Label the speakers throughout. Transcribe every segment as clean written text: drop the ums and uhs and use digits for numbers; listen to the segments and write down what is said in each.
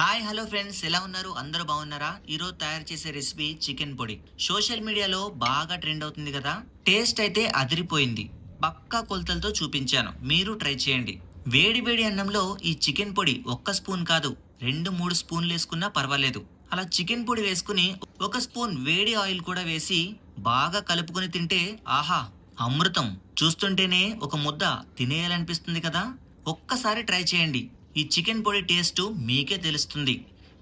Speaker 1: Hi hello friends, ఎలా ఉన్నారు? అందరూ బాగున్నారా? ఈరోజు తయారు చేసే రెసిపీ చికెన్ పొడి. సోషల్ మీడియాలో బాగా ట్రెండ్ అవుతుంది కదా. టేస్ట్ అయితే అదిరిపోయింది. పక్కా కొలతలతో చూపించాను, మీరు ట్రై చేయండి. వేడి వేడి అన్నంలో ఈ చికెన్ పొడి ఒక్క స్పూన్ కాదు, 2-3 స్పూన్లు వేసుకున్నా పర్వాలేదు. అలా చికెన్ పొడి వేసుకుని ఒక స్పూన్ వేడి ఆయిల్ కూడా వేసి బాగా కలుపుకొని తింటే ఆహా, అమృతం. చూస్తుంటేనే ఒక ముద్ద తినేయాలనిపిస్తుంది కదా. ఒక్కసారి ట్రై చేయండి. ఈ చికెన్ పొడి టేస్ట్ మీకే తెలుస్తుంది.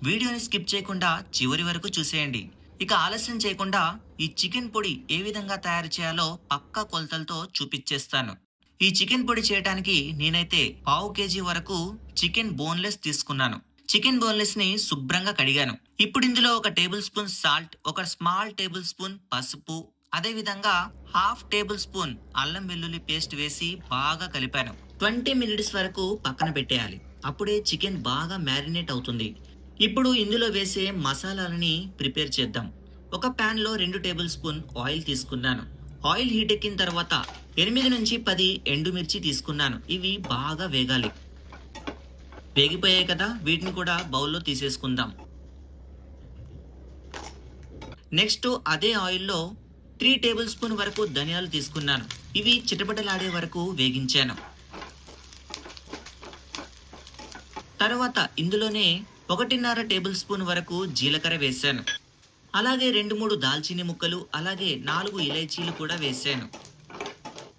Speaker 1: వీడియోని స్కిప్ చేయకుండా చివరి వరకు చూసేయండి. ఇక ఆలస్యం చేయకుండా ఈ చికెన్ పొడి ఏ విధంగా తయారు చేయాలో పక్కా కొలతలతో చూపించేస్తాను. ఈ చికెన్ పొడి చేయడానికి నేనైతే పావు కేజీ వరకు చికెన్ బోన్లెస్ తీసుకున్నాను. చికెన్ బోన్లెస్ ని శుభ్రంగా కడిగాను. ఇప్పుడు ఇందులో ఒక టేబుల్ స్పూన్ సాల్ట్, ఒక స్మాల్ టేబుల్ స్పూన్ పసుపు, అదే విధంగా హాఫ్ టేబుల్ స్పూన్ అల్లం వెల్లుల్లి పేస్ట్ వేసి బాగా కలిపాను. 20 మినిట్స్ వరకు పక్కన పెట్టేయాలి. అప్పుడే చికెన్ బాగా మ్యారినేట్ అవుతుంది. ఇప్పుడు ఇందులో వేసే మసాలాలని ప్రిపేర్ చేద్దాం. ఒక ప్యాన్ లో 2 టేబుల్ స్పూన్ ఆయిల్ తీసుకున్నాను. ఆయిల్ హీట్ ఎక్కిన తర్వాత 8 నుంచి 10 ఎండుమిర్చి తీసుకున్నాను. ఇవి బాగా వేగాలి. వేగిపోయాయి కదా, వీటిని కూడా బౌల్లో తీసేసుకుందాం. నెక్స్ట్ అదే ఆయిల్లో 3 టేబుల్ స్పూన్ వరకు ధనియాలు తీసుకున్నాను. ఇవి చిటపటలాడే వరకు వేగించాను. తర్వాత ఇందులోనే 1.5 టేబుల్ స్పూన్ వరకు జీలకర్ర వేశాను. అలాగే 2-3 దాల్చిని ముక్కలు, అలాగే 4 ఇలైచీలు కూడా వేశాను.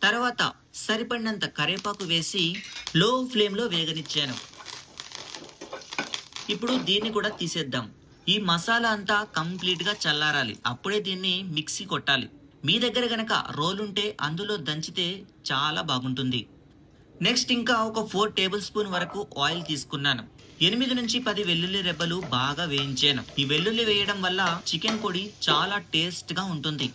Speaker 1: తర్వాత సరిపడినంత కరేపాకు వేసి లో ఫ్లేమ్లో వేగనిచ్చాను. ఇప్పుడు దీన్ని కూడా తీసేద్దాం. ఈ మసాలా అంతా కంప్లీట్గా చల్లారాలి. అప్పుడే దీన్ని మిక్సీ కొట్టాలి. మీ దగ్గర గనక రోల్ ఉంటే అందులో దంచితే చాలా బాగుంటుంది. నెక్స్ట్ ఇంకా ఒక 4 టేబుల్ స్పూన్ వరకు ఆయిల్ తీసుకున్నాను. 8-10 వెల్లుల్లి రెబ్బలు బాగా వేయించాను. ఈ వెల్లుల్లి వేయడం వల్ల చికెన్ పొడి చాలా టేస్ట్ గా ఉంటుంది.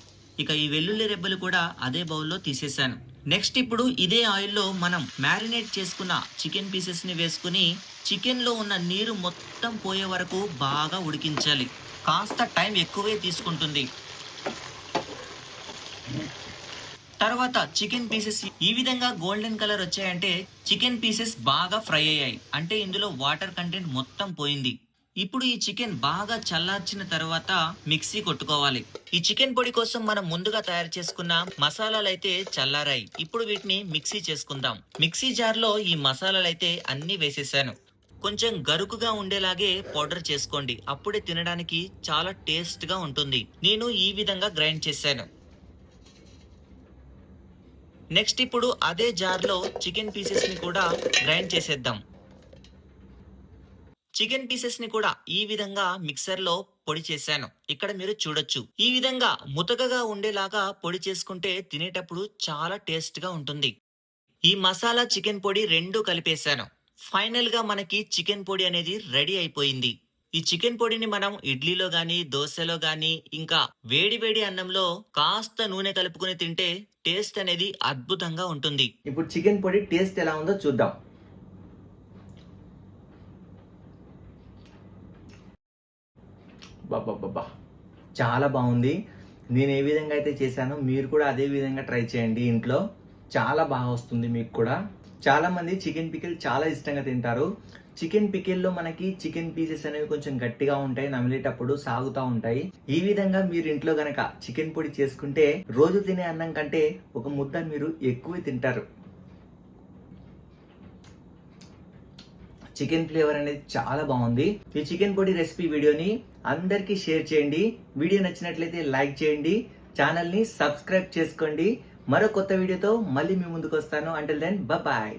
Speaker 1: ఇక ఈ వెల్లుల్లి రెబ్బలు కూడా అదే బౌల్లో తీసేశాను. నెక్స్ట్ ఇప్పుడు ఇదే ఆయిల్లో మనం మ్యారినేట్ చేసుకున్న చికెన్ పీసెస్ ని వేసుకుని చికెన్ లో ఉన్న నీరు మొత్తం పోయే వరకు బాగా ఉడికించాలి. కాస్త టైం ఎక్కువే తీసుకుంటుంది. తర్వాత చికెన్ పీసెస్ ఈ విధంగా గోల్డెన్ కలర్ వచ్చాయంటే చికెన్ పీసెస్ బాగా ఫ్రై అయ్యాయి, అంటే ఇందులో వాటర్ కంటెంట్ మొత్తం పోయింది. ఇప్పుడు ఈ చికెన్ బాగా చల్లార్చిన తర్వాత మిక్సీ కొట్టుకోవాలి. ఈ చికెన్ పొడి కోసం మనం ముందుగా తయారు చేసుకున్న మసాలాలు అయితే చల్లారాయి. ఇప్పుడు వీటిని మిక్సీ చేసుకుందాం. మిక్సీ జార్ లో ఈ మసాలాలు అయితే అన్ని వేసేసాను. కొంచెం గరుకుగా ఉండేలాగే పౌడర్ చేసుకోండి, అప్పుడే తినడానికి చాలా టేస్ట్ గా ఉంటుంది. నేను ఈ విధంగా గ్రైండ్ చేశాను. నెక్స్ట్ ఇప్పుడు అదే జార్లో చికెన్ పీసెస్ ని కూడా గ్రైండ్ చేసేద్దాం. చికెన్ పీసెస్ ని కూడా ఈ విధంగా మిక్సర్ లో పొడి చేశాను. ఇక్కడ మీరు చూడొచ్చు. ఈ విధంగా ముతకగా ఉండేలాగా పొడి చేసుకుంటే తినేటప్పుడు చాలా టేస్ట్ గా ఉంటుంది. ఈ మసాలా చికెన్ పొడి రెండు కలిపేశాను. ఫైనల్ గా మనకి చికెన్ పొడి అనేది రెడీ అయిపోయింది. ఈ చికెన్ పొడిని మనం ఇడ్లీలో గాని, దోశలో గాని, ఇంకా వేడి వేడి అన్నంలో కాస్త నూనె కలుపుకుని తింటే టేస్ట్ అనేది అద్భుతంగా ఉంటుంది. ఇప్పుడు చికెన్ పొడి టేస్ట్ ఎలా ఉందో చూద్దాం. బాబా, చాలా బాగుంది. నేను ఏ విధంగా అయితే చేశానో మీరు కూడా అదే విధంగా ట్రై చేయండి ఇంట్లో. చాలా బాగా వస్తుంది మీకు కూడా. చాలా మంది చికెన్ పికిల్ చాలా ఇష్టంగా తింటారు. చికెన్ పికిల్లో మనకి చికెన్ పీసెస్ అనేవి కొంచెం గట్టిగా ఉంటాయి, నమిలేటప్పుడు సాగుతూ ఉంటాయి. ఈ విధంగా మీరు ఇంట్లో గనక చికెన్ పొడి చేసుకుంటే రోజు తినే అన్నం కంటే ఒక ముద్ద మీరు ఎక్కువ తింటారు. చికెన్ ఫ్లేవర్ అనేది చాలా బాగుంది. ఈ చికెన్ పొడి రెసిపీ వీడియోని అందరికీ షేర్ చేయండి. వీడియో నచ్చినట్లయితే లైక్ చేయండి. ఛానల్ ని సబ్స్క్రైబ్ చేసుకోండి. మరో కొత్త వీడియోతో మళ్ళీ మీ ముందుకు వస్తాను. Until then bye.